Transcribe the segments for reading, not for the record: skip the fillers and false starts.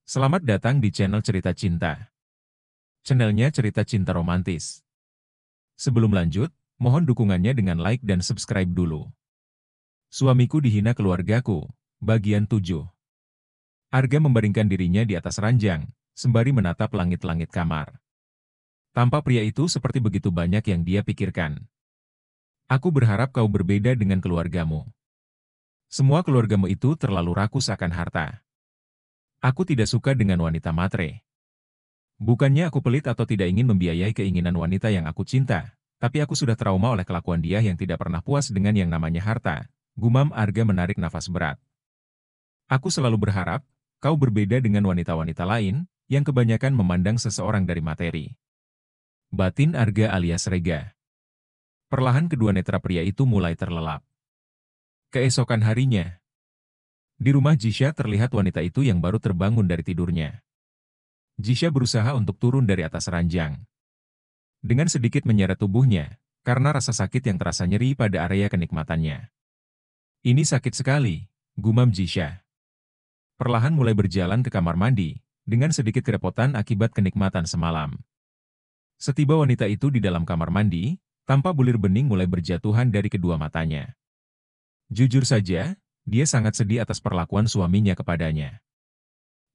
Selamat datang di channel Cerita Cinta. Channelnya cerita cinta romantis. Sebelum lanjut, mohon dukungannya dengan like dan subscribe dulu. Suamiku dihina keluargaku, bagian 7. Arga membaringkan dirinya di atas ranjang, sembari menatap langit-langit kamar. Tampak pria itu seperti begitu banyak yang dia pikirkan. Aku berharap kau berbeda dengan keluargamu. Semua keluargamu itu terlalu rakus akan harta. Aku tidak suka dengan wanita matre. Bukannya aku pelit atau tidak ingin membiayai keinginan wanita yang aku cinta, tapi aku sudah trauma oleh kelakuan dia yang tidak pernah puas dengan yang namanya harta. Gumam Arga menarik nafas berat. Aku selalu berharap, kau berbeda dengan wanita-wanita lain, yang kebanyakan memandang seseorang dari materi. Batin Arga alias Rega. Perlahan kedua netra pria itu mulai terlelap. Keesokan harinya, di rumah Jisha terlihat wanita itu yang baru terbangun dari tidurnya. Jisha berusaha untuk turun dari atas ranjang. Dengan sedikit menyeret tubuhnya, karena rasa sakit yang terasa nyeri pada area kenikmatannya. Ini sakit sekali, gumam Jisha. Perlahan mulai berjalan ke kamar mandi, dengan sedikit kerepotan akibat kenikmatan semalam. Setiba wanita itu di dalam kamar mandi, tampak bulir bening mulai berjatuhan dari kedua matanya. Jujur saja, dia sangat sedih atas perlakuan suaminya kepadanya.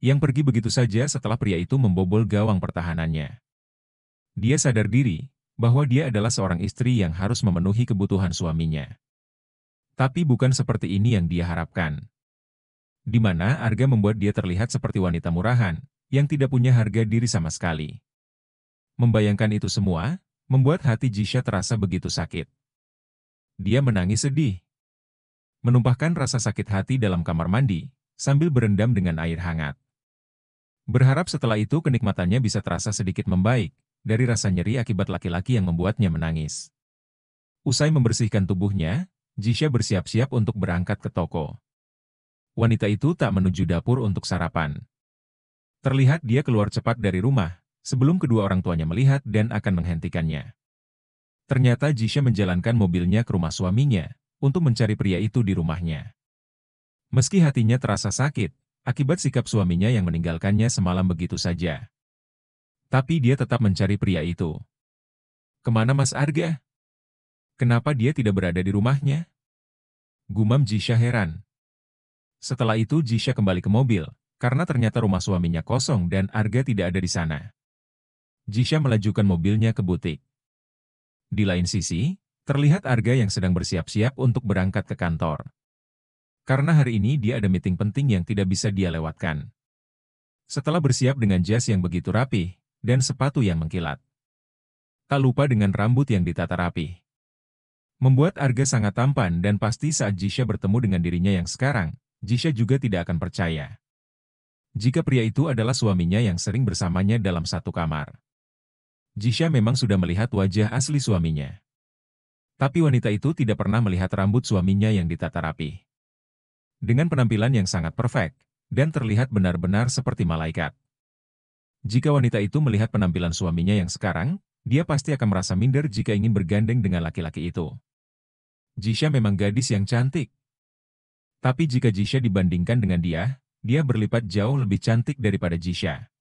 Yang pergi begitu saja setelah pria itu membobol gawang pertahanannya. Dia sadar diri, bahwa dia adalah seorang istri yang harus memenuhi kebutuhan suaminya. Tapi bukan seperti ini yang dia harapkan. Di mana Arga membuat dia terlihat seperti wanita murahan, yang tidak punya harga diri sama sekali. Membayangkan itu semua, membuat hati Jisha terasa begitu sakit. Dia menangis sedih. Menumpahkan rasa sakit hati dalam kamar mandi, sambil berendam dengan air hangat. Berharap setelah itu kenikmatannya bisa terasa sedikit membaik, dari rasa nyeri akibat laki-laki yang membuatnya menangis. Usai membersihkan tubuhnya, Jisha bersiap-siap untuk berangkat ke toko. Wanita itu tak menuju dapur untuk sarapan. Terlihat dia keluar cepat dari rumah, sebelum kedua orang tuanya melihat dan akan menghentikannya. Ternyata Jisha menjalankan mobilnya ke rumah suaminya, untuk mencari pria itu di rumahnya. Meski hatinya terasa sakit, akibat sikap suaminya yang meninggalkannya semalam begitu saja. Tapi dia tetap mencari pria itu. Kemana Mas Arga? Kenapa dia tidak berada di rumahnya? Gumam Jisha heran. Setelah itu Jisha kembali ke mobil, karena ternyata rumah suaminya kosong dan Arga tidak ada di sana. Jisha melajukan mobilnya ke butik. Di lain sisi, terlihat Arga yang sedang bersiap-siap untuk berangkat ke kantor. Karena hari ini dia ada meeting penting yang tidak bisa dia lewatkan. Setelah bersiap dengan jas yang begitu rapi, dan sepatu yang mengkilat. Tak lupa dengan rambut yang ditata rapi. Membuat Arga sangat tampan dan pasti saat Jisha bertemu dengan dirinya yang sekarang, Jisha juga tidak akan percaya. Jika pria itu adalah suaminya yang sering bersamanya dalam satu kamar. Jisha memang sudah melihat wajah asli suaminya. Tapi wanita itu tidak pernah melihat rambut suaminya yang ditata rapi. Dengan penampilan yang sangat perfect, dan terlihat benar-benar seperti malaikat. Jika wanita itu melihat penampilan suaminya yang sekarang, dia pasti akan merasa minder jika ingin bergandeng dengan laki-laki itu. Jisha memang gadis yang cantik. Tapi jika Jisha dibandingkan dengan dia berlipat jauh lebih cantik daripada Jisha.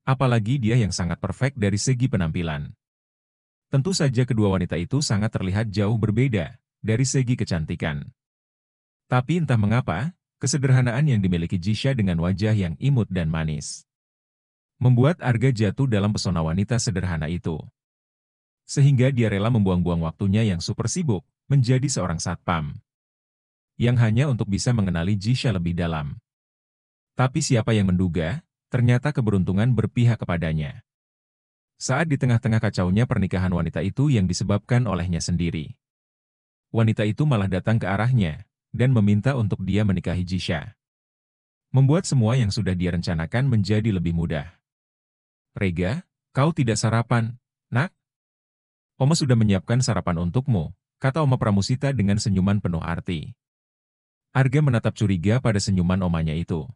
Apalagi dia yang sangat perfect dari segi penampilan. Tentu saja kedua wanita itu sangat terlihat jauh berbeda, dari segi kecantikan. Tapi entah mengapa, kesederhanaan yang dimiliki Jisha dengan wajah yang imut dan manis. Membuat Arga jatuh dalam pesona wanita sederhana itu. Sehingga dia rela membuang-buang waktunya yang super sibuk, menjadi seorang satpam. Yang hanya untuk bisa mengenali Jisha lebih dalam. Tapi siapa yang menduga, ternyata keberuntungan berpihak kepadanya. Saat di tengah-tengah kacaunya pernikahan wanita itu yang disebabkan olehnya sendiri. Wanita itu malah datang ke arahnya, dan meminta untuk dia menikahi Jisha. Membuat semua yang sudah dia rencanakan menjadi lebih mudah. Rega, kau tidak sarapan, nak? Oma sudah menyiapkan sarapan untukmu, kata Oma Pramusita dengan senyuman penuh arti. Arga menatap curiga pada senyuman omanya itu.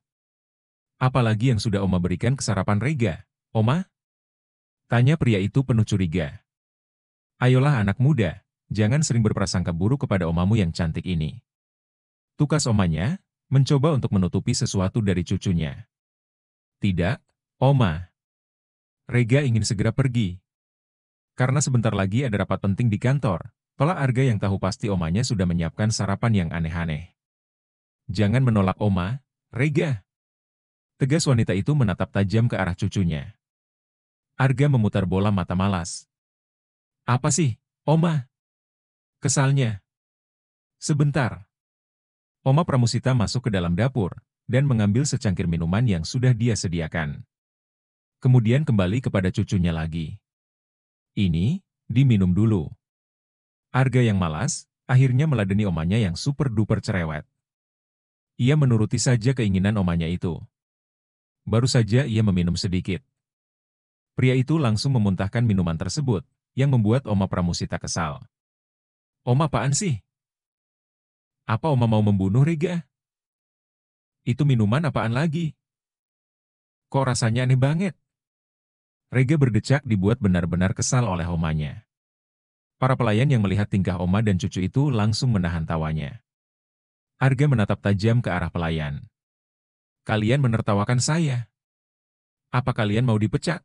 Apalagi yang sudah Oma berikan ke sarapan Rega, Oma? Tanya pria itu penuh curiga. Ayolah anak muda, jangan sering berprasangka buruk kepada omamu yang cantik ini. Tukas omanya, mencoba untuk menutupi sesuatu dari cucunya. Tidak, Oma. Rega ingin segera pergi. Karena sebentar lagi ada rapat penting di kantor. Pelak Arga yang tahu pasti omanya sudah menyiapkan sarapan yang aneh-aneh. Jangan menolak Oma, Rega. Tegas wanita itu menatap tajam ke arah cucunya. Arga memutar bola mata malas. Apa sih, Oma? Kesalnya. Sebentar. Oma Pramusita masuk ke dalam dapur dan mengambil secangkir minuman yang sudah dia sediakan. Kemudian kembali kepada cucunya lagi. Ini, diminum dulu. Arga yang malas, akhirnya meladeni omanya yang super-duper cerewet. Ia menuruti saja keinginan omanya itu. Baru saja ia meminum sedikit. Pria itu langsung memuntahkan minuman tersebut, yang membuat Oma Pramusita kesal. Oma apaan sih? Apa Oma mau membunuh Rega? Itu minuman apaan lagi? Kok rasanya aneh banget? Rega berdecak dibuat benar-benar kesal oleh omanya. Para pelayan yang melihat tingkah Oma dan cucu itu langsung menahan tawanya. Arga menatap tajam ke arah pelayan. Kalian menertawakan saya. Apa kalian mau dipecat?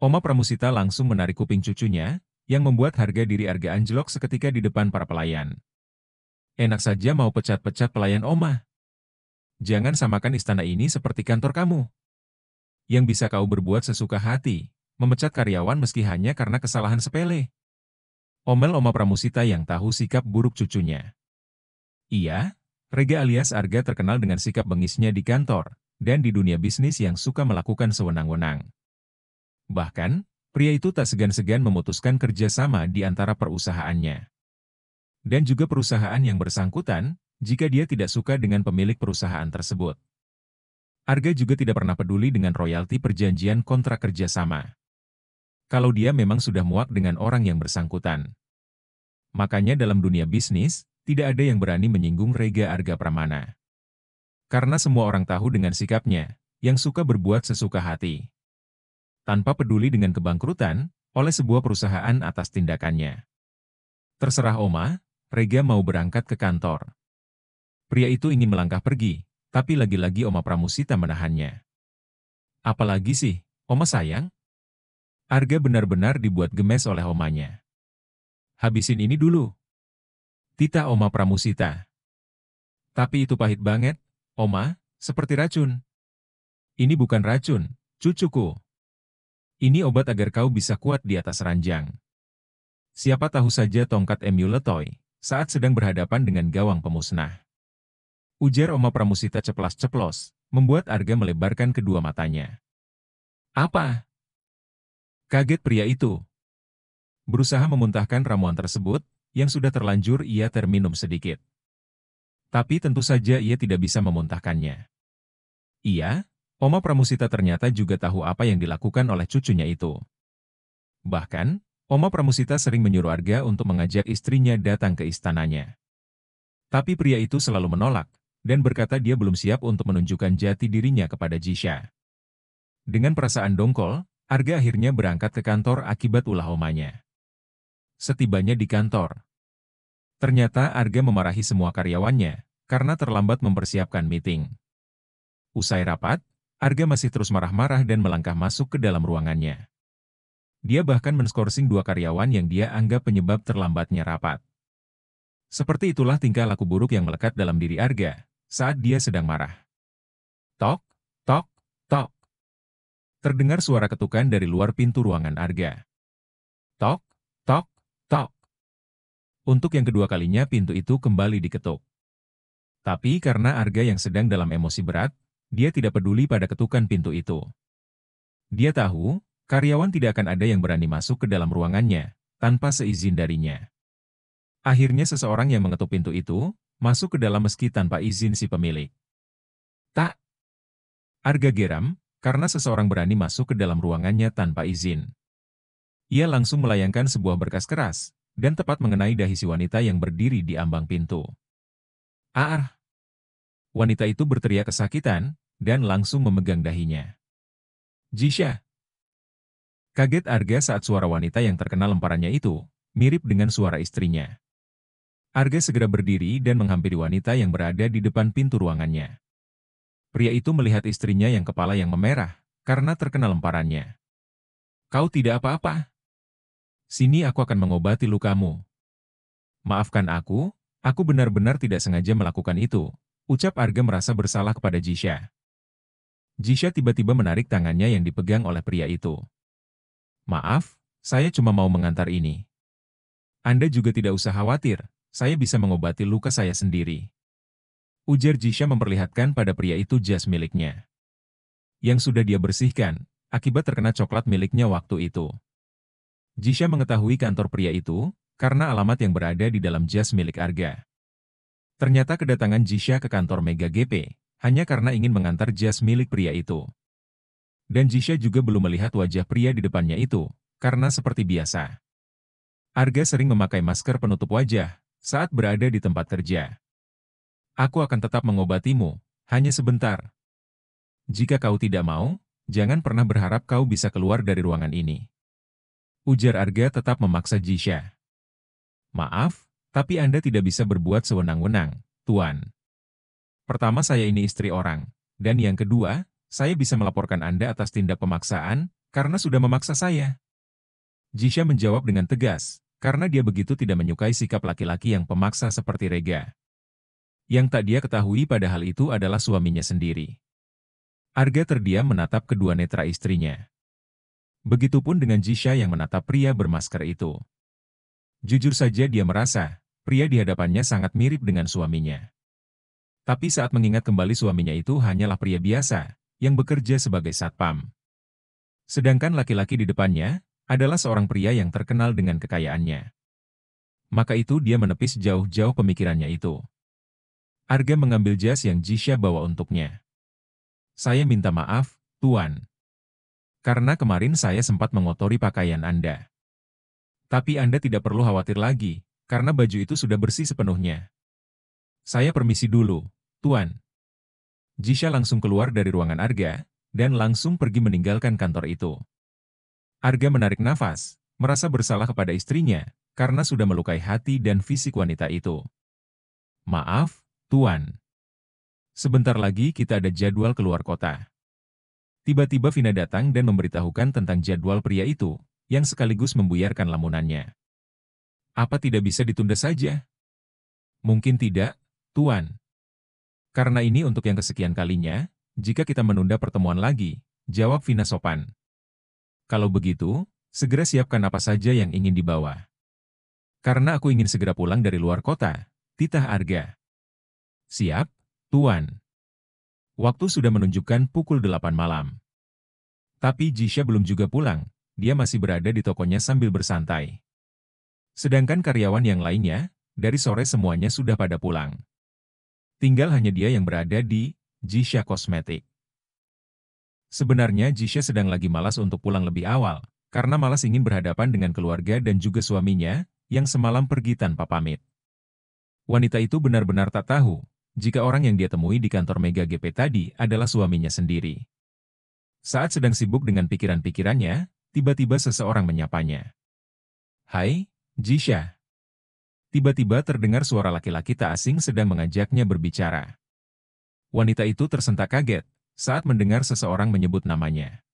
Oma Pramusita langsung menarik kuping cucunya, yang membuat harga diri Arga anjlok seketika di depan para pelayan. Enak saja mau pecat-pecat pelayan Oma. Jangan samakan istana ini seperti kantor kamu. Yang bisa kau berbuat sesuka hati, memecat karyawan meski hanya karena kesalahan sepele. Omel Oma Pramusita yang tahu sikap buruk cucunya. Iya, Rega alias Arga terkenal dengan sikap bengisnya di kantor, dan di dunia bisnis yang suka melakukan sewenang-wenang. Bahkan, pria itu tak segan-segan memutuskan kerjasama di antara perusahaannya. Dan juga perusahaan yang bersangkutan, jika dia tidak suka dengan pemilik perusahaan tersebut. Arga juga tidak pernah peduli dengan royalti perjanjian kontrak kerjasama. Kalau dia memang sudah muak dengan orang yang bersangkutan. Makanya dalam dunia bisnis, tidak ada yang berani menyinggung Rega Arga Pramana. Karena semua orang tahu dengan sikapnya, yang suka berbuat sesuka hati. Tanpa peduli dengan kebangkrutan, oleh sebuah perusahaan atas tindakannya. Terserah Oma, Rega mau berangkat ke kantor. Pria itu ingin melangkah pergi, tapi lagi-lagi Oma Pramusita menahannya. Apalagi sih, Oma sayang? Arga benar-benar dibuat gemes oleh omanya. Habisin ini dulu. Tita Oma Pramusita. Tapi itu pahit banget, Oma, seperti racun. Ini bukan racun, cucuku. Ini obat agar kau bisa kuat di atas ranjang. Siapa tahu saja tongkat Emuletoy saat sedang berhadapan dengan gawang pemusnah. Ujar Oma Pramusita ceplas-ceplos, membuat Arga melebarkan kedua matanya. Apa? Kaget pria itu. Berusaha memuntahkan ramuan tersebut, yang sudah terlanjur ia terminum sedikit. Tapi tentu saja ia tidak bisa memuntahkannya. Iya, Oma Pramusita ternyata juga tahu apa yang dilakukan oleh cucunya itu. Bahkan, Oma Pramusita sering menyuruh Arga untuk mengajak istrinya datang ke istananya. Tapi pria itu selalu menolak, dan berkata dia belum siap untuk menunjukkan jati dirinya kepada Jisha. Dengan perasaan dongkol, Arga akhirnya berangkat ke kantor akibat ulah omanya. Setibanya di kantor, ternyata Arga memarahi semua karyawannya, karena terlambat mempersiapkan meeting. Usai rapat, Arga masih terus marah-marah dan melangkah masuk ke dalam ruangannya. Dia bahkan menskorsing dua karyawan yang dia anggap penyebab terlambatnya rapat. Seperti itulah tingkah laku buruk yang melekat dalam diri Arga saat dia sedang marah. Tok, tok, tok. Terdengar suara ketukan dari luar pintu ruangan Arga. Tok, tok, tok. Untuk yang kedua kalinya pintu itu kembali diketuk. Tapi karena Arga yang sedang dalam emosi berat, dia tidak peduli pada ketukan pintu itu. Dia tahu, karyawan tidak akan ada yang berani masuk ke dalam ruangannya, tanpa seizin darinya. Akhirnya seseorang yang mengetuk pintu itu, masuk ke dalam meski tanpa izin si pemilik. Tak. Arga geram, karena seseorang berani masuk ke dalam ruangannya tanpa izin. Ia langsung melayangkan sebuah berkas keras, dan tepat mengenai dahi si wanita yang berdiri di ambang pintu. "Ah!" Wanita itu berteriak kesakitan, dan langsung memegang dahinya. "Jisha!" Kaget Arga saat suara wanita yang terkenal lemparannya itu, mirip dengan suara istrinya. Arga segera berdiri dan menghampiri wanita yang berada di depan pintu ruangannya. Pria itu melihat istrinya yang kepala yang memerah, karena terkena lemparannya. Kau tidak apa-apa? Sini aku akan mengobati lukamu. Maafkan aku benar-benar tidak sengaja melakukan itu, ucap Arga merasa bersalah kepada Jisha. Jisha tiba-tiba menarik tangannya yang dipegang oleh pria itu. Maaf, saya cuma mau mengantar ini. Anda juga tidak usah khawatir, saya bisa mengobati luka saya sendiri. Ujar Jisha memperlihatkan pada pria itu jas miliknya. Yang sudah dia bersihkan, akibat terkena coklat miliknya waktu itu. Jisha mengetahui kantor pria itu, karena alamat yang berada di dalam jas milik Arga. Ternyata kedatangan Jisha ke kantor Mega GP, hanya karena ingin mengantar jas milik pria itu. Dan Jisha juga belum melihat wajah pria di depannya itu, karena seperti biasa. Arga sering memakai masker penutup wajah, saat berada di tempat kerja. Aku akan tetap mengobatimu, hanya sebentar. Jika kau tidak mau, jangan pernah berharap kau bisa keluar dari ruangan ini. Ujar Arga tetap memaksa Jisha. Maaf, tapi Anda tidak bisa berbuat sewenang-wenang, Tuan. Pertama saya ini istri orang, dan yang kedua, saya bisa melaporkan Anda atas tindak pemaksaan, karena sudah memaksa saya. Jisha menjawab dengan tegas, karena dia begitu tidak menyukai sikap laki-laki yang pemaksa seperti Rega. Yang tak dia ketahui pada hal itu adalah suaminya sendiri. Arga terdiam menatap kedua netra istrinya. Begitupun dengan Jisha yang menatap pria bermasker itu. Jujur saja dia merasa, pria di hadapannya sangat mirip dengan suaminya. Tapi saat mengingat kembali suaminya itu hanyalah pria biasa, yang bekerja sebagai satpam. Sedangkan laki-laki di depannya, adalah seorang pria yang terkenal dengan kekayaannya. Maka itu dia menepis jauh-jauh pemikirannya itu. Arga mengambil jas yang Jisha bawa untuknya. Saya minta maaf, Tuan. Karena kemarin saya sempat mengotori pakaian Anda. Tapi Anda tidak perlu khawatir lagi, karena baju itu sudah bersih sepenuhnya. Saya permisi dulu, Tuan. Jisha langsung keluar dari ruangan Arga, dan langsung pergi meninggalkan kantor itu. Arga menarik nafas, merasa bersalah kepada istrinya, karena sudah melukai hati dan fisik wanita itu. Maaf, Tuan. Sebentar lagi kita ada jadwal keluar kota. Tiba-tiba Vina datang dan memberitahukan tentang jadwal pria itu, yang sekaligus membuyarkan lamunannya. Apa tidak bisa ditunda saja? Mungkin tidak, Tuan. Karena ini untuk yang kesekian kalinya, jika kita menunda pertemuan lagi, jawab Vina sopan. Kalau begitu, segera siapkan apa saja yang ingin dibawa. Karena aku ingin segera pulang dari luar kota, titah Arga. Siap, Tuan. Waktu sudah menunjukkan pukul 8 malam. Tapi Jisha belum juga pulang, dia masih berada di tokonya sambil bersantai. Sedangkan karyawan yang lainnya, dari sore semuanya sudah pada pulang. Tinggal hanya dia yang berada di Jisha Cosmetic. Sebenarnya Jisha sedang lagi malas untuk pulang lebih awal, karena malas ingin berhadapan dengan keluarga dan juga suaminya, yang semalam pergi tanpa pamit. Wanita itu benar-benar tak tahu, jika orang yang dia temui di kantor Mega GP tadi adalah suaminya sendiri. Saat sedang sibuk dengan pikiran-pikirannya, tiba-tiba seseorang menyapanya. Hai, Jisha. Tiba-tiba terdengar suara laki-laki tak asing sedang mengajaknya berbicara. Wanita itu tersentak kaget saat mendengar seseorang menyebut namanya.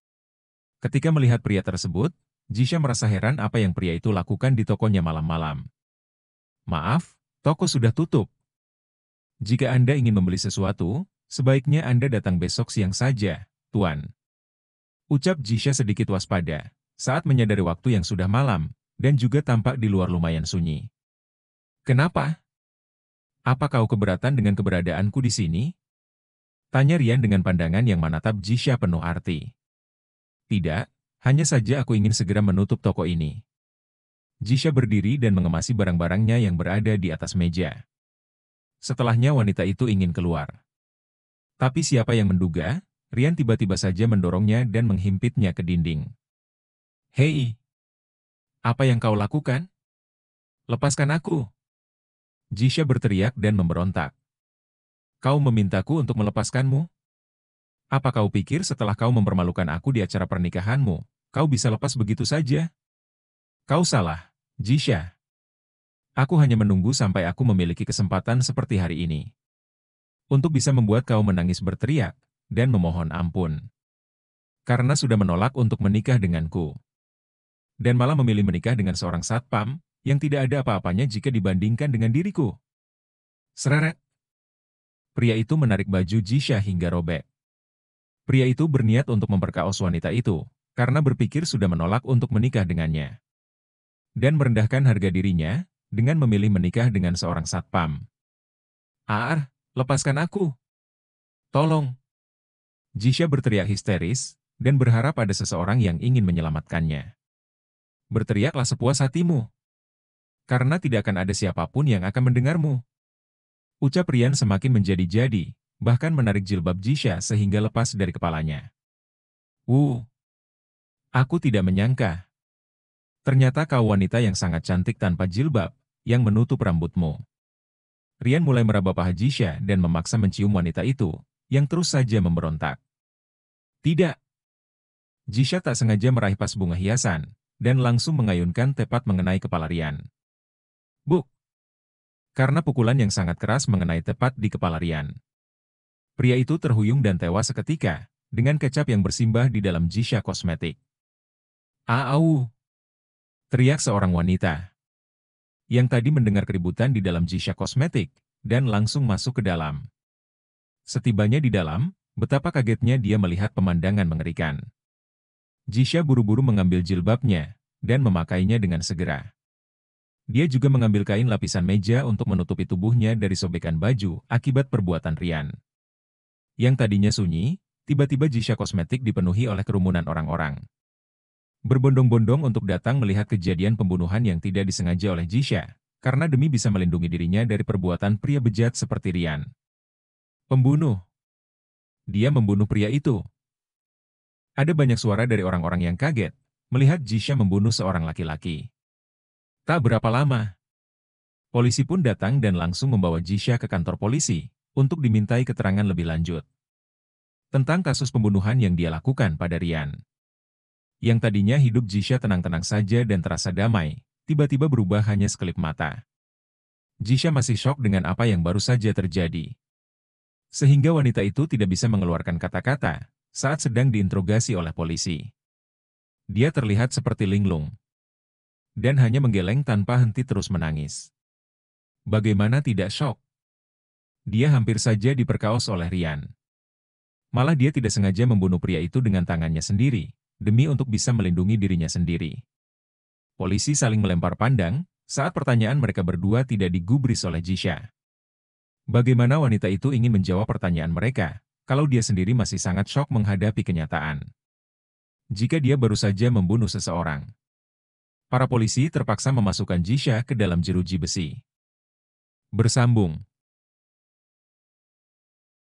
Ketika melihat pria tersebut, Jisha merasa heran apa yang pria itu lakukan di tokonya malam-malam. Maaf, toko sudah tutup. Jika Anda ingin membeli sesuatu, sebaiknya Anda datang besok siang saja, Tuan. Ucap Jisha sedikit waspada, saat menyadari waktu yang sudah malam, dan juga tampak di luar lumayan sunyi. Kenapa? Apa kau keberatan dengan keberadaanku di sini? Tanya Rian dengan pandangan yang menatap Jisha penuh arti. Tidak, hanya saja aku ingin segera menutup toko ini. Jisha berdiri dan mengemasi barang-barangnya yang berada di atas meja. Setelahnya wanita itu ingin keluar. Tapi siapa yang menduga, Rian tiba-tiba saja mendorongnya dan menghimpitnya ke dinding. Hei! Apa yang kau lakukan? Lepaskan aku! Jisha berteriak dan memberontak. Kau memintaku untuk melepaskanmu? Apa kau pikir setelah kau mempermalukan aku di acara pernikahanmu, kau bisa lepas begitu saja? Kau salah, Jisha. Aku hanya menunggu sampai aku memiliki kesempatan seperti hari ini. Untuk bisa membuat kau menangis berteriak, dan memohon ampun. Karena sudah menolak untuk menikah denganku. Dan malah memilih menikah dengan seorang satpam, yang tidak ada apa-apanya jika dibandingkan dengan diriku. Sereret. Pria itu menarik baju Jisha hingga robek. Pria itu berniat untuk memperkaos wanita itu, karena berpikir sudah menolak untuk menikah dengannya. Dan merendahkan harga dirinya, dengan memilih menikah dengan seorang satpam. Lepaskan aku. Tolong. Jisha berteriak histeris, dan berharap ada seseorang yang ingin menyelamatkannya. Berteriaklah sepuas hatimu. Karena tidak akan ada siapapun yang akan mendengarmu. Ucap Rian semakin menjadi-jadi, bahkan menarik jilbab Jisha sehingga lepas dari kepalanya. Aku tidak menyangka. Ternyata kau wanita yang sangat cantik tanpa jilbab, yang menutup rambutmu. Rian mulai meraba paha Jisha dan memaksa mencium wanita itu, yang terus saja memberontak. Tidak. Jisha tak sengaja meraih pas bunga hiasan, dan langsung mengayunkan tepat mengenai kepala Rian. Buk! Karena pukulan yang sangat keras mengenai tepat di kepala Rian. Pria itu terhuyung dan tewas seketika, dengan kecap yang bersimbah di dalam Jisha kosmetik. Au! Teriak seorang wanita. Yang tadi mendengar keributan di dalam Jisha kosmetik, dan langsung masuk ke dalam. Setibanya di dalam, betapa kagetnya dia melihat pemandangan mengerikan. Jisha buru-buru mengambil jilbabnya, dan memakainya dengan segera. Dia juga mengambil kain lapisan meja untuk menutupi tubuhnya dari sobekan baju akibat perbuatan Rian. Yang tadinya sunyi, tiba-tiba Jisha kosmetik dipenuhi oleh kerumunan orang-orang. Berbondong-bondong untuk datang melihat kejadian pembunuhan yang tidak disengaja oleh Jisha, karena demi bisa melindungi dirinya dari perbuatan pria bejat seperti Rian. Pembunuh. Dia membunuh pria itu. Ada banyak suara dari orang-orang yang kaget, melihat Jisha membunuh seorang laki-laki. Tak berapa lama, polisi pun datang dan langsung membawa Jisha ke kantor polisi, untuk dimintai keterangan lebih lanjut. Tentang kasus pembunuhan yang dia lakukan pada Rian. Yang tadinya hidup Jisha tenang-tenang saja dan terasa damai, tiba-tiba berubah hanya sekelip mata. Jisha masih syok dengan apa yang baru saja terjadi. Sehingga wanita itu tidak bisa mengeluarkan kata-kata, saat sedang diinterogasi oleh polisi. Dia terlihat seperti linglung. Dan hanya menggeleng tanpa henti terus menangis. Bagaimana tidak syok? Dia hampir saja diperkaos oleh Rian. Malah dia tidak sengaja membunuh pria itu dengan tangannya sendiri, demi untuk bisa melindungi dirinya sendiri. Polisi saling melempar pandang, saat pertanyaan mereka berdua tidak digubris oleh Jisha. Bagaimana wanita itu ingin menjawab pertanyaan mereka, kalau dia sendiri masih sangat syok menghadapi kenyataan. Jika dia baru saja membunuh seseorang. Para polisi terpaksa memasukkan Jisha ke dalam jeruji besi. Bersambung.